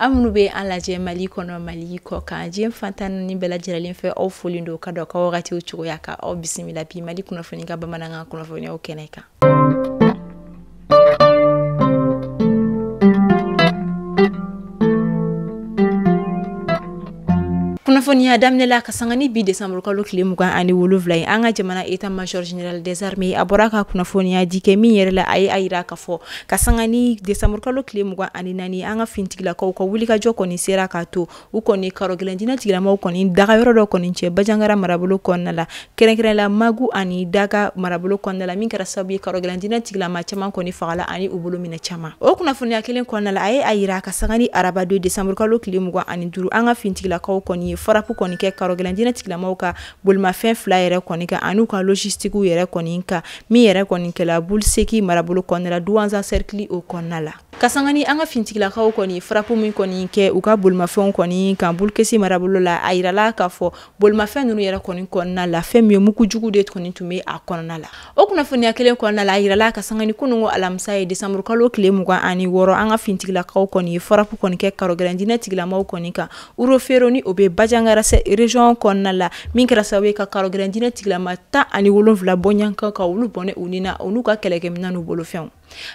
amnu be an lajɛ Mali kɔnɔ Mali kɔ kan diɲɛ fantan ni bɛɛ lajɛlen fɛ aw folen do ka dɔ ka wagati cogoya kan aw bisimila bi Mali kunnafoni ka bamanankan kunnafoniyaw kɛnɛ kan. Kunnafoniya daminɛla ka sanga ni bi décembre kalo tile 27 ye an ka jamana état major général des armées a bɔra ka kunnafoniya di kɛ min yɛrɛ la a ye a yira ka fɔ ka sanga ni décembre kalo tile 24 an ka fintigilakaw ka wulikajɔ kɔni sera ka to u kɔni karo gɛlɛndina tigilamaw kɔni daga yɔrɔ dɔ kɔni cɛ Bajangara marabolo kɔnɔna la kɛrɛnkɛrɛnla Magu ani Daga marabolo kɔnɔna la min kɛra sababu ye karo gɛlɛndina tigilama caman kɔni fagala ani u bolo minɛ caman o kunnafoniya kelen kɔnɔna la a ye a yira ka sanga ni araba 2 décembre kalo tile 25 an ka fintigilakaw kɔni farapu kɔni kɛ karo gɛlɛndina tigilamaw ka bolimafɛn 2 yɛrɛ kɔni ka anu ka logistique yɛrɛ kɔni ka min yɛrɛ kɔni kɛla Bulseki marabolo kɔnɔna la Douanza cercle o kɔnɔna la ka sanga ni an ka fintigilakaw kɔni farapu min kɔni kɛ u ka bolimafɛnw kɔni kan Bulkesi marabolo la a yirala ka fɔ bolimafɛn ninnu yɛrɛ kɔni kɔnɔna la fɛn min ye mukujugu de kɔni tun bɛ a kɔnɔna la o kunnafoniya kelen kɔnɔna la a yirala ka sanga ni kunungo alamisa ye décembre kalo tile 26 an ka fintigilakaw kɔni farapu kɔni kɛ karo gɛlɛndina tigilamaw kɔni kan Urofero ni o bɛ Bajangara région kɔnɔna la min kɛra sababu ye ka karo gɛlɛndina tigilama 17 bɔɲanka ka olu bɔnɛ u ni na olu ka kɛlɛkɛminɛn n'u bolofɛnw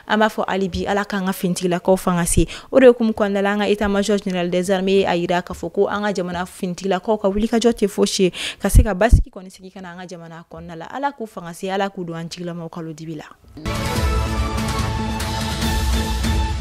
an b'a fɔ hali bi ala k'an ka fintigilakaw fanga se o de hukumu kɔnɔna la an ka état major général des armées a yira k'a fɔ ko an ka jamana fintigilakaw ka wulikajɔ tɛ fosi ye ka se ka basigi kɔni sigi ka na an ka jamana kɔnɔna la ala k'u fanga se ala k'u don an jigilamaw kalo dibi la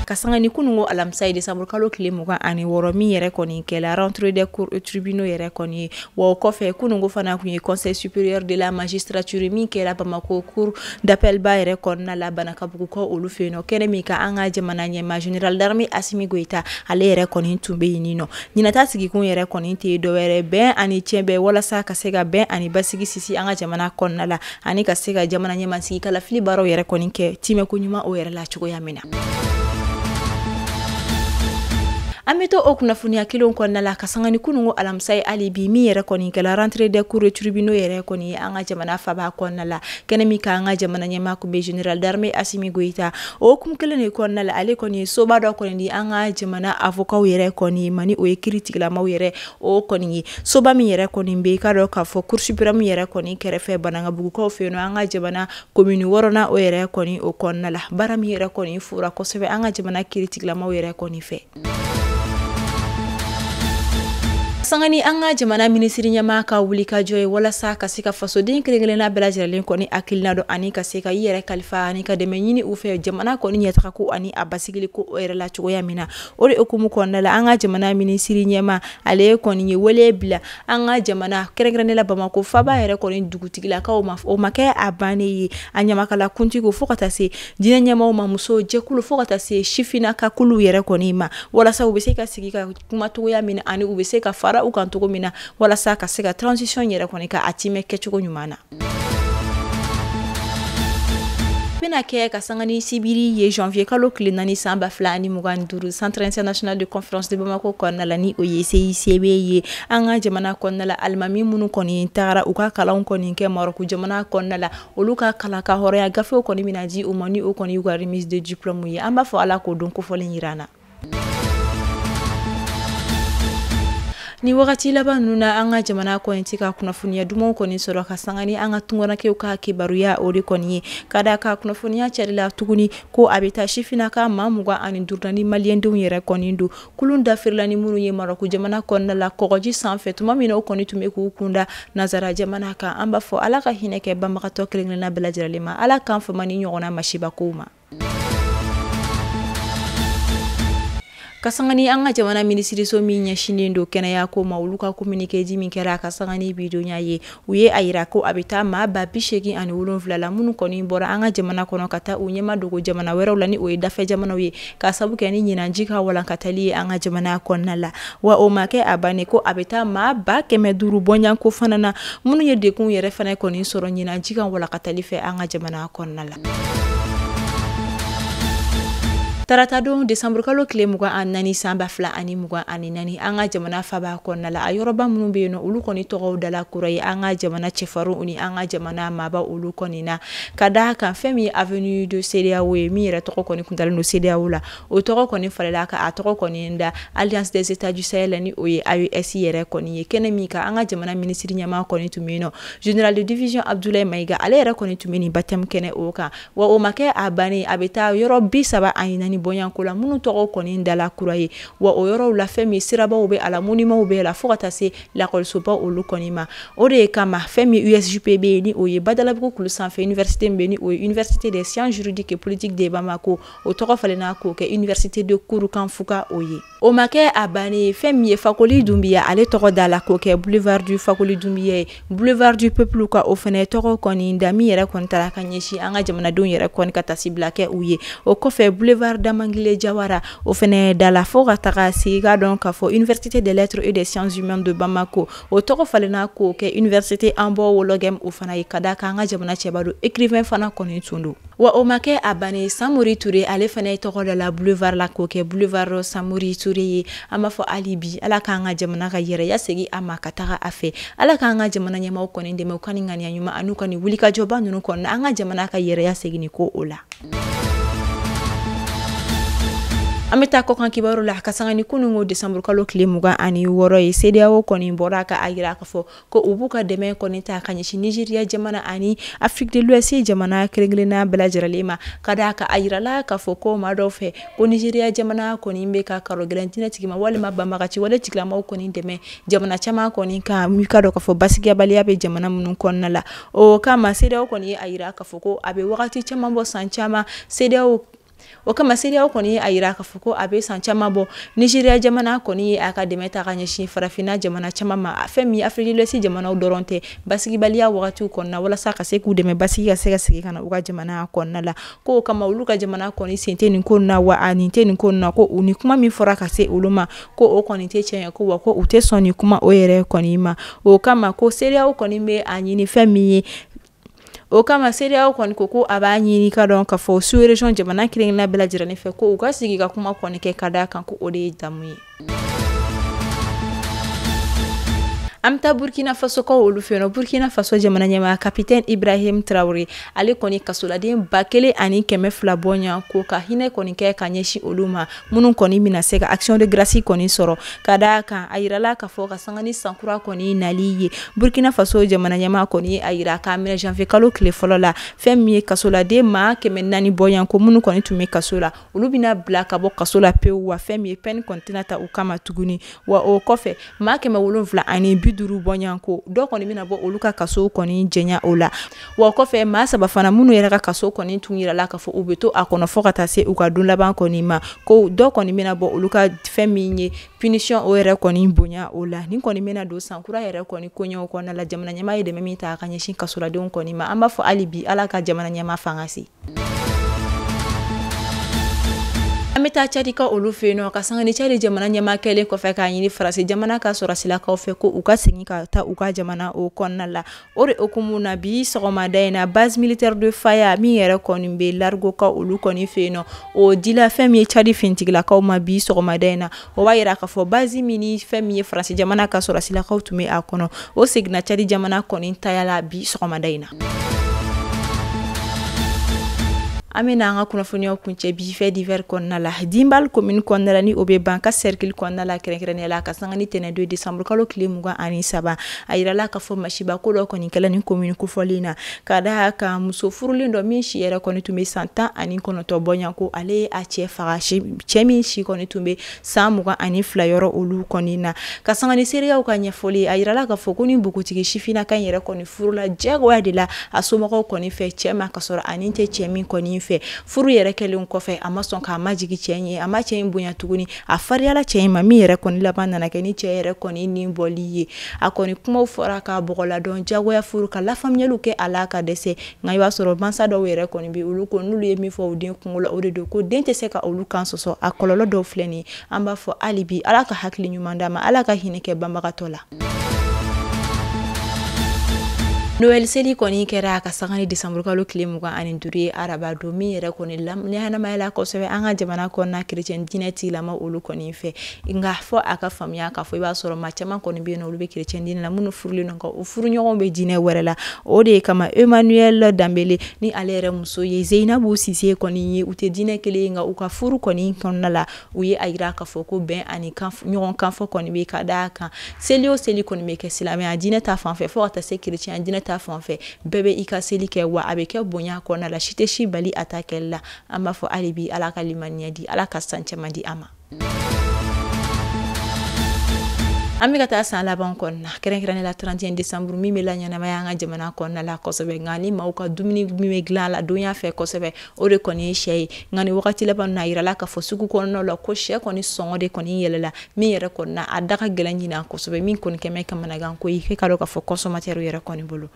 ka sanga ni kunungo alamisa ye décembre kalo tile 26 min yɛrɛ kɔni kɛla rentrée des cours et tribunaux yɛrɛ kɔni wa o kɔfɛ kunungo fana kun ye conseil supérieur de la magistrature min kɛla Bamako cour d'appel ba yɛrɛ kɔnɔna la Banakabugu kɔ olu fɛ yen nɔ kɛnɛ min ka an ka jamana ɲɛma général d'armée Assimi Goïta ale yɛrɛ kɔni tun bɛ yen nɔ ɲinata sigikun yɛrɛ kɔni tɛ dɔwɛrɛ bɛn ani tiɲɛ bɛɛ walasa ka se ka bɛn ani basigi sisi an ka jamana kɔnɔna la ani ka se ka jamana ɲɛma sigi kalafili baaraw yɛrɛ kɔni kɛ timɛko ɲuman o yɛrɛ la cogoya min na an bɛ to o kunnafoniya kelen kɔnɔna la ka sanga ni kunungo alamisa ye hali bi min yɛrɛ kɔni kɛla rentrée des cours et tribunaux yɛrɛ kɔni an ka jamana faba kɔnɔna la kɛnɛ min ka an ka jamana ɲɛmaa kun bɛ général d'armée Assimi Goïta o hukumu kelen de kɔnɔna la ale kɔni ye soba dɔ kɔni di an ka jamana avocat yɛrɛ kɔni ma ni o ye kiiritigilamaw yɛrɛ o kɔni ye soba min yɛrɛ kɔni bɛ ka dɔ k'a fɔ cour suprême yɛrɛ kɔni kɛrɛfɛ Banankabugukaw fɛ yen nɔ an ka jamana commune 6nan o yɛrɛ kɔni o kɔnɔna la baara min yɛrɛ kɔni fora kosɛbɛ an ka jamana kiiritigilamaw yɛrɛ kɔni fɛ sangani an ka jamana minisiri ɲɛmaa ka wulikajɔ ye walasa ka se ka fasoden kelen-kelenna bɛɛ lajɛlen kɔni hakilina dɔ ani ka se ka i yɛrɛ kalifa ani ka dɛmɛ ɲini u fɛ jamana kɔni ɲɛtaga ko ani a basigili ko o yɛrɛ la cogoya min na o de hukumu kɔnɔna la an ka jamana minisiri ɲɛmaa ale kɔni ye wele bila an ka jamana kɛrɛnkɛrɛnnenya Bamako faba yɛrɛ kɔni dugutigilakaw ma o ma kɛ a bannen ye a ɲamakala kuntigiw fo ka taa se diinɛ ɲɛmaaw ma muso jɛkulu fo ka taa se sifinnakakulu yɛrɛ kɔni ma walasa u bɛ se ka sigi ka kuma cogoya min na ani u bɛ se ka fara u kan cogo min na walasa ka se ka transition yɛrɛ kɔni ka a timɛ kɛcogo ɲuman na bena kɛ ka sanga ni sibiri ye janvier kalo tile 4 san 2025 centre international de conférence de Bamako kɔnɔna la ni o ye CICB ye an ka jamana kɔnɔna la alimami minnu kɔni tagara u ka kalanw kɔni kɛ Maroc jamana kɔnɔna la olu ka kalan ka hɔrɔnya gafew kɔni bɛna di u ma ni o kɔni y'u ka remise de diplôme ye an b'a fɔ ala k'o don kofɔlen yir'an na ni wagati laban ninnu na an ka jamana kɔni tɛ ka kunnafoniya dumanw kɔni sɔrɔ ka sanga ni an ka tunganakɛw ka kibaruya o de kɔni ye ka da ka kunnafoniya carila tuguni ko a bɛ taa sifinnaka maa 25 ni maliyɛndenw yɛrɛ kɔni don kulun dafirila ni minnu ye Maroc jamana kɔnɔna la kɔgɔji sanfɛ tuma min na o kɔni tun bɛ k'u kunda nazara jamana kan an b'a fɔ ala ka hinɛ kɛ banbagatɔ kelen-kelenna bɛɛ lajɛlen ma ala k'an fama ni ɲɔgɔnna masibakow ma ka sangani an ka jamana minisiriso min ɲɛsinnen don kɛnɛya ko ma olu ka communiqué di min kɛra ka sangani bidonya ye u ye a yira ko a bɛ taa maa 87 la minnu kɔni bɔra an ka jamana kɔnɔ ka taa u ɲɛma dogo jamana wɛrɛw la ni o ye dafɛ jamanaw ye ka sabu kɛ ni ɲinanji ka walankatali ye an ka jamana kɔnɔna la wa o ma kɛ a bannen ko a bɛ taa maa 500 bɔɲanko fana na minnu ye dekun yɛrɛ fana kɔni sɔrɔ ɲinanji ka walankatali fɛ an ka jamana kɔnɔna la tarata don décembre kalo kile mugan ani naani san ba fila ani mugan ani naani an ka jamana faba kɔnɔna la a yɔrɔba minnu bɛ yen nɔ olu kɔni tɔgɔw dala kura ye an ka jamana cɛfarinw ni an ka jamana maaba olu kɔni na ka da kan fɛn min ye avenue de CEDEAO ye min yɛrɛ tɔgɔ kɔni kuntalen don CEDEAO la o tɔgɔ kɔni falela ka a tɔgɔ kɔni da Alliance des États du Sahel ni o ye AES yɛrɛ kɔni ye kɛnɛ min ka an ka jamana ministre ɲɛmaa kɔni tun bɛ yen nɔ général de division Abdoulaye Mayiga ale yɛrɛ kɔni tun bɛ nin baptême kɛnɛ o kan wa o ma kɛ a bannen a bɛ taa yɔrɔ 30 ani naani bɔɲanko la minnu tɔgɔ kɔni dala kura ye wa o yɔrɔw la fɛn min sirabaw bɛ a la monumentw bɛ a la fo ka taa se lakɔlisoba olu kɔni ma o de kama fɛn min USJP bɛ yen ni o ye Badalabugu kulu sanfɛ université min bɛ ni o ye université des sciences juridiques et politiques de Bamako o tɔgɔ falenna k'o kɛ université de Kurukan Fuga o ye o ma kɛ a bannen fɛn min ye Fakoli Dunbiya ale tɔgɔ da la k'o kɛ boulevard du Fakoli Dunbiya ye boulevard du peuple ka o fɛnɛ tɔgɔ kɔni da min yɛrɛ kɔni taara ka ɲɛsin an ka jamanadenw yɛrɛ kɔni ka tasibila kɛ u ye o kɔfɛ boulevard Damangile Jawara o fɛnɛ da la fo ka taga se ka dɔn k'a fɔ université des lettres et des sciences humaines de Bamako o tɔgɔ falenna k'o kɛ université Anbɔ Wologem o fana ye ka da kan an ka jamana cɛba don écrivain fana kɔni tun don wa o ma kɛ a bannen Samori Touré ale fana ye tɔgɔ da la boulevard la k'o kɛ boulevard Samori Touré ye an b'a fɔ hali bi ala k'an ka jamana ka yɛrɛya segin a ma ka taga a fɛ ala k'an ka jamana ɲɛmaaw kɔni dɛmɛ u ka nin ŋaniya ɲuman an'u ka nin wulikajɔba ninnu kɔnɔna an ka jamana ka yɛrɛya segin ko o la an bɛ taa kɔkan kibaru la ka sanga ni kunungo décembre kalo tile 26 ye CEDEAO kɔni bɔra ka a yira k'a fɔ ko u b'u ka dɛmɛ kɔni ta ka ɲɛsin Nigeria jamana ani Afrique de l'Ouest jamana kelen-kelenna bɛɛ lajɛlen ma ka da ka a yirala k'a fɔ ko maa dɔw fɛ ko Nigeria jamana kɔni bɛ ka karo gɛlɛn diinɛtigi ma walima banbagaci wale tigilamaw kɔni dɛmɛ jamana caman kɔni ka mi ka dɔn k'a fɔ basigiyabaliya bɛ jamana minnu kɔnɔna la o kama CEDEAO kɔni ye a yira k'a fɔ ko a bɛ wagati caman bɔ san caman CEDEAO o kama CEDEAO kɔni ye a yira k'a fɔ ko a bɛ san caman bɔ Nigeria jamana kɔni ye a ka dɛmɛ ta ka ɲɛsin farafinna jamana caman ma fɛn min Afrique de l'Ouest jamanaw dɔrɔn tɛ basigibaliya wagatiw kɔnɔna walasa ka se k'u dɛmɛ basigi ka se ka segin ka na u ka jamana kɔnɔna la ko o kama olu ka jamana kɔni sen tɛ nin ko na wa a nin tɛ nin ko na ko u ni kuma min fɔra ka se olu ma ko o kɔni tɛ tiɲɛ ye ko wa ko u tɛ sɔn nin kuma o yɛrɛ kɔni ma o kama ko CEDEAO kɔni bɛ a ɲini fɛn min ye o kama CEDEAO kɔni ko a b'a ɲini ka dɔn k'a fɔ sous-région jamana kelen-kelenna bɛɛ lajɛlen fɛ ko u ka sigi ka kuma kɔni kɛ ka da kan ko o de ye damu ye an bɛ taa Burkina Faso kaw olu fɛ yen nɔ Burkina Faso jamana ɲɛmaa capitaine Ibrahim Traoré ale kɔni kasoladen 1200 bɔɲan ko ka hinɛ kɔni kɛ ka ɲɛsin olu ma minnu kɔni bɛna se ka action de grâce kɔni sɔrɔ ka da kan a yirala k'a fɔ ka sanga ni sankura kɔni nali ye Burkina Faso jamana ɲɛmaa kɔni ye a yira k'a minɛ janvier kalo tile fɔlɔ la fɛn min ye kasoladen 400 bɔɲan ko minnu kɔni tun bɛ kaso la olu bɛna bila ka bɔ kaso la pewu wa fɛn min ye peine kɔni tɛna ta u kama tuguni wa o kɔfɛ 750 bɔɲan ko dɔ kɔni bɛna bɔ olu ka kaso kɔni jɛnya o la wa kɔfɛ maa 3 fana minnu yɛrɛ ka kaso kɔni tun yirala k'a fɔ u bɛ to a kɔnɔ fɔ ka taa se u ka don laban kɔni ma ko dɔ kɔni bɛna bɔ olu ka fɛn min ye punition o yɛrɛ kɔni bonya o la ni kɔni bɛna don sankura yɛrɛ kɔni koɲɛw kɔnɔna la jamana ɲɛmaa ye dɛmɛ min ta ka ɲɛsin kasoladenw kɔni ma an b'a fɔ hali bi ala ka jamana ɲɛmaa fanga se an bɛ taa Cadi ka olu fɛ yen nɔ ka sanga ni Cadi jamana ɲɛmaa kɛlen kɔfɛ k'a ɲini Faransi jamana ka sɔrɔsilakaw fɛ ko u ka segin ka taa u ka jamana o kɔnɔna la o de hukumu na bi sɔgɔmada in na base militaire de Faya min yɛrɛ kɔni bɛ Largo ka olu kɔni fɛ yen nɔ o dila fɛn min ye Cadi fintigilakaw ma bi sɔgɔmada in na o b'a yira k'a fɔ base min ni fɛn min ye Faransi jamana ka sɔrɔsilakaw tun bɛ a kɔnɔ o seginna Cadi jamana kɔni tayala bi sɔgɔmada in na an bɛ n'an ka kunnafoniyaw kuncɛ bi fait divers kɔnɔna la Dimbal commune kɔnɔna la ni o bɛ ban ka cercle kɔnɔna la kɛrɛnkɛrɛnnenya la ka sanga ni tɛnɛn 2 décembre kalo tile 23 a yirala k'a fɔ masiba ko dɔ kɔni kɛla ni commune kofɔlen na ka da kan muso furulen dɔ min si yɛrɛ kɔni tun bɛ san 19 bɔɲan ko ale ye a cɛ faga cɛ min si kɔni tun bɛ san 22 yɔrɔ olu kɔni na ka sanga ni seereyaw ka ɲɛfɔli a yirala k'a fɔ ko ni bugutigi sifinaka in yɛrɛ kɔni furula diyagoya de la a somɔgɔw kɔni fɛ cɛ ma ka sɔrɔ ani tɛ cɛ min kɔni fɛ furu yɛrɛ kɛlen kɔfɛ a ma sɔn k'a majigi cɛ ye a ma cɛ in bonya tuguni a fariyala cɛ in ma min yɛrɛ kɔni laban nana kɛ ni cɛ yɛrɛ kɔni ni bɔli ye a kɔni kumaw fɔra ka bɔgɔla dɔn jagoya furu ka lafaamuyaliw kɛ a la ka dɛsɛ nka i b'a sɔrɔ mansa dɔw yɛrɛ kɔni bɛ olu ko n'olu ye min fɔ u den kungo la o de don ko den tɛ se ka olu kan sɔsɔ a kɔlɔlɔ dɔw filɛ nin ye an b'a fɔ hali bi ala ka hakili ɲuman d'a ma ala ka hinɛ kɛ banbagatɔ la Noël seli kɔni kɛra ka sanga ni Décembre kalo tile 25 araba don min yɛrɛ kɔni ɲɛnamaya la kosɛbɛ an ka jamana kɔnɔna chrétien diinɛ tigilama olu kɔni fɛ nka fɔ a ka faamuya k'a fɔ i b'a sɔrɔ maa caman kɔni bɛ yen nɔ olu bɛ chrétien diinɛ la minnu furulen don u furuɲɔgɔnw bɛ diinɛ wɛrɛ la o de kama Emmanuel Dambele ni ale yɛrɛ muso ye Zeinabu Sise kɔni ye u tɛ diinɛ kelen ye nka u ka furu kɔni kɔnɔna la u ye a yira k'a fɔ ko bɛn ani ɲɔgɔn kanfɔ kɔni bɛ ka d'a kan seli o seli kɔni bɛ kɛ silamɛya diinɛ ta fanfɛ fo ka taa se chrétien diinɛ ta fanfɛ bɛɛ bɛ i ka seli kɛ wa a bɛ kɛ bonya kɔnɔna la si tɛ si bali a ta kɛli la an b'a fɔ hali bi Ala ka limaniya di Ala ka san caman di a ma. An bɛ ka taa san laban kɔnɔna kɛrɛnkɛrɛnnen la 31 décembre min bɛ la ɲɛnamaya an ka jamana kɔnɔna la kosɛbɛ nka ni maaw ka dumuni min bɛ dilan la donya fɛ kosɛbɛ o de kɔni ye sɛ ye nka ni wagati laban na yirala k'a fɔ sugu kɔnɔnaw la ko sɛ kɔni sɔngɔ de kɔni yɛlɛla min yɛrɛ kɔnɔna a da ka gɛlɛn ɲinan kosɛbɛ min kɔni kɛmɛ kamanagan ko ye k'a dɔn k'a fɔ consommateur yɛrɛ kɔni bolo.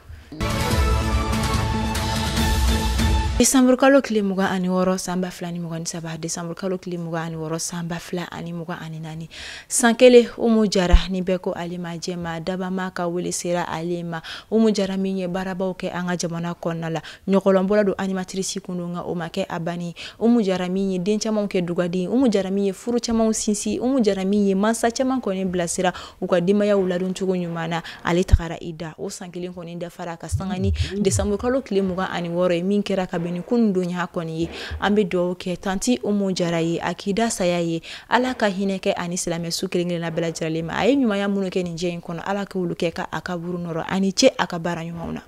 Décembre kalo tile 26 san 2023 Décembre kalo tile 26 san 2024 san kelen Umu Jara ni bɛɛ ko ale ma jɛma dabama ka wele sera ale ma Umu Jara min ye baarabaw kɛ an ka jamana kɔnɔna la ɲɔgɔlɔnbɔla don animatrice kun don nka o ma kɛ a banni Umu Jara min ye den camanw kɛ dugaden Umu Jara min ye furu camanw sinsin Umu Jara min ye mansa caman kɔni bilasira u ka denbayaw ladon cogo ɲuman na ale tagara i da o san kelen kɔni dafara ka sanga ni Décembre kalo tile 26 ye min kɛra kabini kun donya kɔni ye an bɛ dugawu kɛ tanti Umu Jara ye a k'i da saya ye Ala ka hinɛ kɛ ani silamɛ su kelen-kelenna bɛɛ lajɛlen ma a ye ɲumanya minnu kɛ nin diɲɛ in kɔnɔ Ala k'olu kɛ ka a ka buru nɔrɔ ani ce a ka baara ɲumanw na.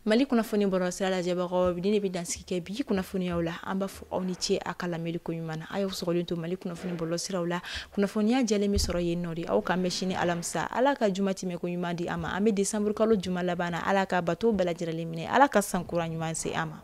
Mali kunnafoni bɔlɔlɔsira lajɛbagaw bi ne bɛ dansigi kɛ bi kunnafoniyaw la an b'a fɔ aw ni ce a ka lamɛnli ko ɲuman na a y'aw sɔgɔlen to Mali kunnafoni bɔlɔlɔsiraw la kunnafoniya jɛlen bɛ sɔrɔ yen nɔ de aw k'an bɛ sini alamisa Ala ka juma tɛmɛ ko ɲuman di an ma an bɛ Décembre kalo juma laban na Ala ka bato bɛɛ lajɛlen minɛ Ala ka san kura ɲuman se an ma.